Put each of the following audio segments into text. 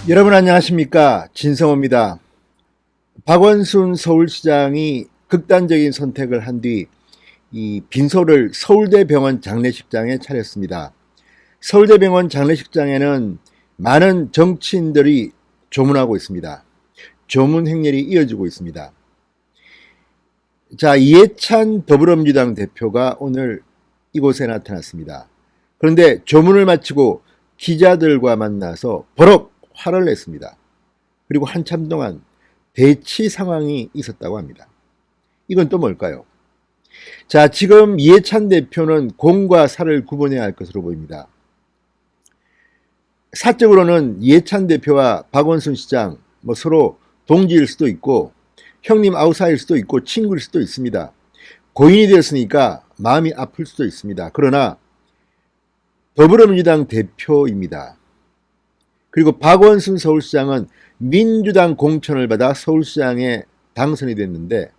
여러분 안녕하십니까? 진성호입니다. 박원순 서울시장이 극단적인 선택을 한 뒤 이 빈소를 서울대병원 장례식장에 차렸습니다. 서울대병원 장례식장에는 많은 정치인들이 조문하고 있습니다. 조문 행렬이 이어지고 있습니다. 자, 이해찬 더불어민주당 대표가 오늘 이곳에 나타났습니다. 그런데 조문을 마치고 기자들과 만나서 버럭 화를 냈습니다. 그리고 한참 동안 대치 상황이 있었다고 합니다. 이건 또 뭘까요? 자, 지금 이해찬 대표는 공과 사를 구분해야 할 것으로 보입니다. 사적으로는 이해찬 대표와 박원순 시장 서로 동지일 수도 있고 형님 아우사일 수도 있고 친구일 수도 있습니다. 고인이 되었으니까 마음이 아플 수도 있습니다. 그러나 더불어민주당 대표입니다. 그리고 박원순 서울시장은 민주당 공천을 받아 서울시장에 당선이 됐는데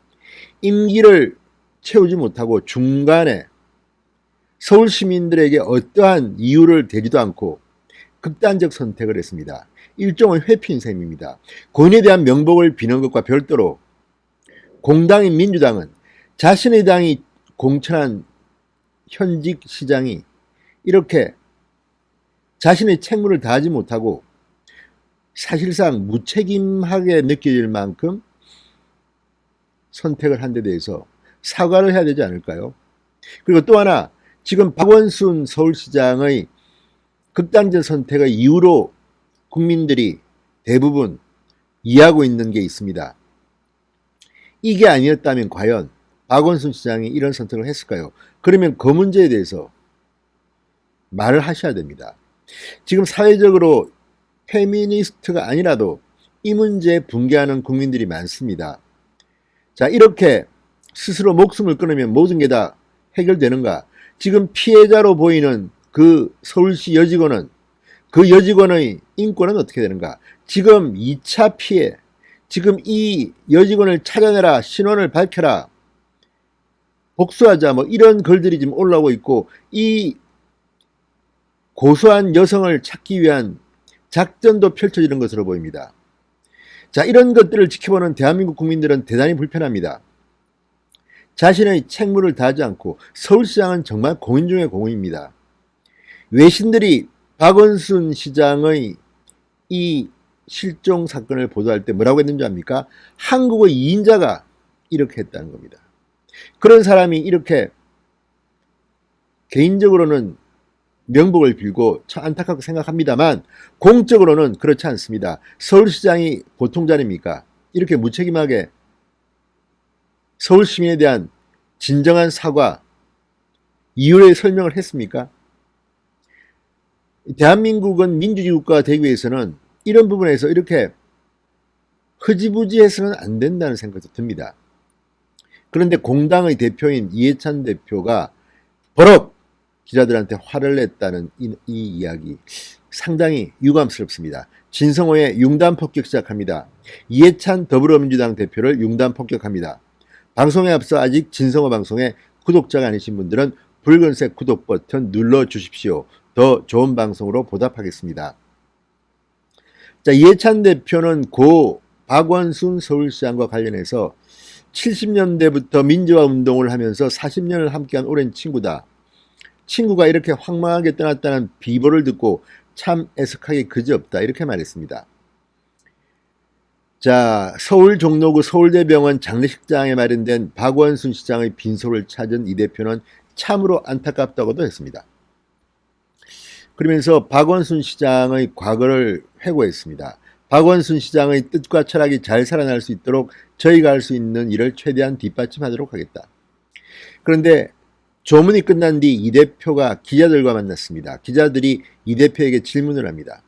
임기를 채우지 못하고 중간에 서울 시민들에게 어떠한 이유를 대지도 않고 극단적 선택을 했습니다. 일종의 회피인 셈입니다. 고인에 대한 명복을 비는 것과 별도로 공당인 민주당은 자신의 당이 공천한 현직 시장이 이렇게 자신의 책무를 다하지 못하고 사실상 무책임하게 느껴질 만큼 선택을 한 데 대해서 사과를 해야 되지 않을까요? 그리고 또 하나, 지금 박원순 서울시장의 극단적 선택의 이유로 국민들이 대부분 이해하고 있는 게 있습니다. 이게 아니었다면 과연 박원순 시장이 이런 선택을 했을까요? 그러면 그 문제에 대해서 말을 하셔야 됩니다. 지금 사회적으로 페미니스트가 아니라도 이 문제에 분개하는 국민들이 많습니다. 자, 이렇게 스스로 목숨을 끊으면 모든 게 다 해결되는가? 지금 피해자로 보이는 그 서울시 여직원은 그 여직원의 인권은 어떻게 되는가? 지금 2차 피해, 지금 이 여직원을 찾아내라, 신원을 밝혀라, 복수하자 이런 글들이 지금 올라오고 있고 이 고소한 여성을 찾기 위한 작전도 펼쳐지는 것으로 보입니다. 자, 이런 것들을 지켜보는 대한민국 국민들은 대단히 불편합니다. 자신의 책무를 다하지 않고 서울시장은 정말 공인 중의 공인입니다. 외신들이 박원순 시장의 이 실종 사건을 보도할 때 뭐라고 했는지 압니까? 한국의 2인자가 이렇게 했다는 겁니다. 그런 사람이 이렇게 개인적으로는 명복을 빌고 참 안타깝게 생각합니다만 공적으로는 그렇지 않습니다. 서울시장이 보통 자리입니까? 이렇게 무책임하게 서울 시민에 대한 진정한 사과, 이유의 설명을 했습니까? 대한민국은 민주주의 국가가 되기 위해서는 이런 부분에서 이렇게 흐지부지해서는 안 된다는 생각이 듭니다. 그런데 공당의 대표인 이해찬 대표가 버럭 기자들한테 화를 냈다는 이 이야기 상당히 유감스럽습니다. 진성호의 융단 폭격 시작합니다. 이해찬 더불어민주당 대표를 융단 폭격합니다. 방송에 앞서 아직 진성호 방송에 구독자가 아니신 분들은 붉은색 구독 버튼 눌러주십시오. 더 좋은 방송으로 보답하겠습니다. 자, 이해찬 대표는 고 박원순 서울시장과 관련해서 70년대부터 민주화 운동을 하면서 40년을 함께한 오랜 친구다. 친구가 이렇게 황망하게 떠났다는 비보를 듣고 참 애석하기 그지없다. 이렇게 말했습니다. 자, 서울 종로구 서울대병원 장례식장에 마련된 박원순 시장의 빈소를 찾은 이 대표는 참으로 안타깝다고도 했습니다. 그러면서 박원순 시장의 과거를 회고했습니다. 박원순 시장의 뜻과 철학이 잘 살아날 수 있도록 저희가 할 수 있는 일을 최대한 뒷받침하도록 하겠다. 그런데 조문이 끝난 뒤 이 대표가 기자들과 만났습니다. 기자들이 이 대표에게 질문을 합니다.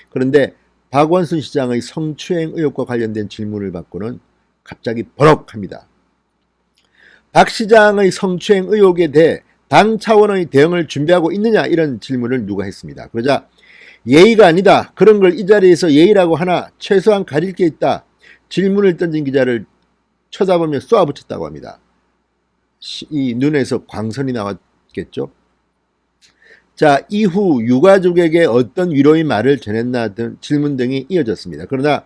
그런데 박원순 시장의 성추행 의혹과 관련된 질문을 받고는 갑자기 버럭합니다. 박 시장의 성추행 의혹에 대해 당 차원의 대응을 준비하고 있느냐 이런 질문을 누가 했습니다. 그러자 예의가 아니다. 그런 걸 이 자리에서 예의라고 하나 최소한 가릴 게 있다. 질문을 던진 기자를 쳐다보며 쏘아붙였다고 합니다. 이 눈에서 광선이 나왔겠죠. 자, 이후 유가족에게 어떤 위로의 말을 전했나 등 질문 등이 이어졌습니다. 그러나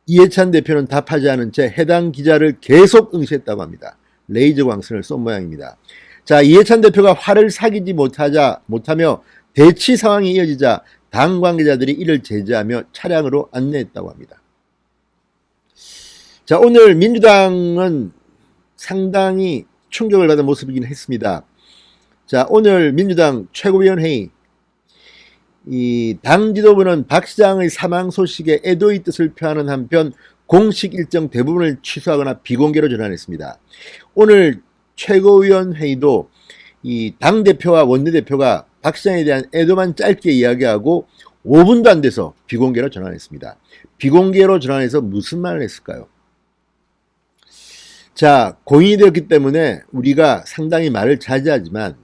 이해찬 대표는 답하지 않은 채 해당 기자를 계속 응시했다고 합니다. 레이저 광선을 쏜 모양입니다. 자, 이해찬 대표가 화를 사귀지 못하며 대치 상황이 이어지자 당 관계자들이 이를 제지하며 차량으로 안내했다고 합니다. 자, 오늘 민주당은 상당히 충격을 받은 모습이긴 했습니다. 자, 오늘 민주당 최고위원회의, 이 당 지도부는 박 시장의 사망 소식에 애도의 뜻을 표하는 한편 공식 일정 대부분을 취소하거나 비공개로 전환했습니다. 오늘 최고위원회의도 이 당대표와 원내대표가 박 시장에 대한 애도만 짧게 이야기하고 5분도 안 돼서 비공개로 전환했습니다. 비공개로 전환해서 무슨 말을 했을까요? 자, 공인이 되었기 때문에 우리가 상당히 말을 자제하지만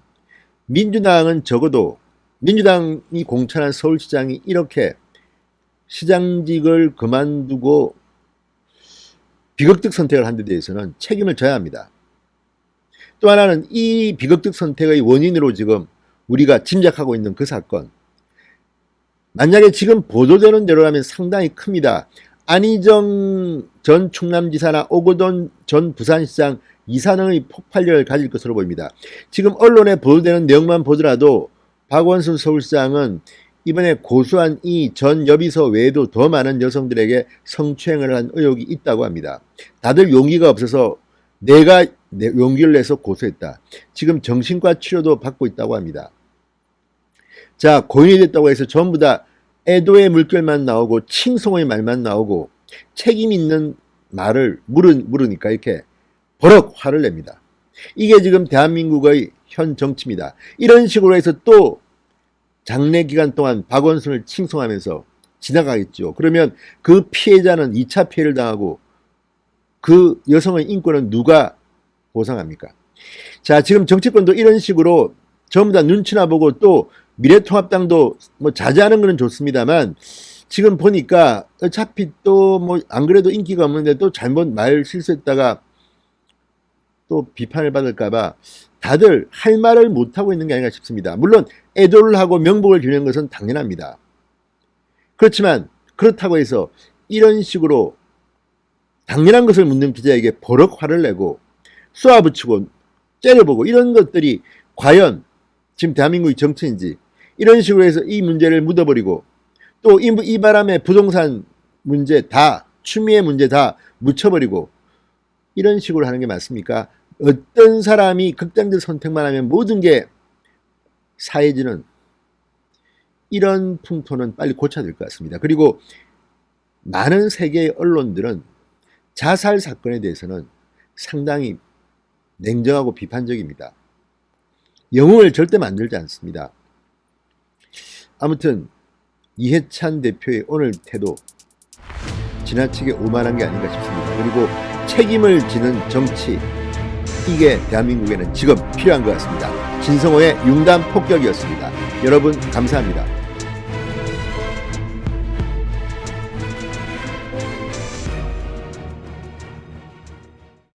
민주당은 적어도 민주당이 공천한 서울시장이 이렇게 시장직을 그만두고 비극적 선택을 한 데 대해서는 책임을 져야 합니다. 또 하나는 이 비극적 선택의 원인으로 지금 우리가 짐작하고 있는 그 사건, 만약에 지금 보도되는 대로라면 상당히 큽니다. 안희정 전 충남지사나 오거돈 전 부산시장 이사능의 폭발력을 가질 것으로 보입니다. 지금 언론에 보도되는 내용만 보더라도 박원순 서울시장은 이번에 고소한 이 전 여비서 외에도 더 많은 여성들에게 성추행을 한 의혹이 있다고 합니다. 다들 용기가 없어서 내가 용기를 내서 고소했다. 지금 정신과 치료도 받고 있다고 합니다. 자, 고인이 됐다고 해서 전부 다 애도의 물결만 나오고 칭송의 말만 나오고 책임 있는 말을 물으니까 이렇게 버럭 화를 냅니다. 이게 지금 대한민국의 현 정치입니다. 이런 식으로 해서 또 장례 기간 동안 박원순을 칭송하면서 지나가겠죠. 그러면 그 피해자는 2차 피해를 당하고 그 여성의 인권은 누가 보상합니까? 자, 지금 정치권도 이런 식으로 전부 다 눈치나 보고 또 미래통합당도 뭐 자제하는 거는 좋습니다만 지금 보니까 어차피 또 뭐 안 그래도 인기가 없는데 또 잘못 말 실수했다가 또 비판을 받을까봐 다들 할 말을 못하고 있는 게 아닌가 싶습니다. 물론 애도를 하고 명복을 비는 것은 당연합니다. 그렇지만 그렇다고 해서 이런 식으로 당연한 것을 묻는 기자에게 버럭 화를 내고 쏘아붙이고 째려보고 이런 것들이 과연 지금 대한민국의 정치인지, 이런 식으로 해서 이 문제를 묻어버리고 또 이 바람에 부동산 문제 다, 추미애 문제 다 묻혀버리고 이런 식으로 하는 게 맞습니까? 어떤 사람이 극단적 선택만 하면 모든 게 사해지는 이런 풍토는 빨리 고쳐야 될 것 같습니다. 그리고 많은 세계의 언론들은 자살 사건에 대해서는 상당히 냉정하고 비판적입니다. 영웅을 절대 만들지 않습니다. 아무튼 이해찬 대표의 오늘 태도 지나치게 오만한 게 아닌가 싶습니다. 그리고 책임을 지는 정치, 이게 대한민국에는 지금 필요한 것 같습니다. 진성호의 융단 폭격이었습니다. 여러분 감사합니다.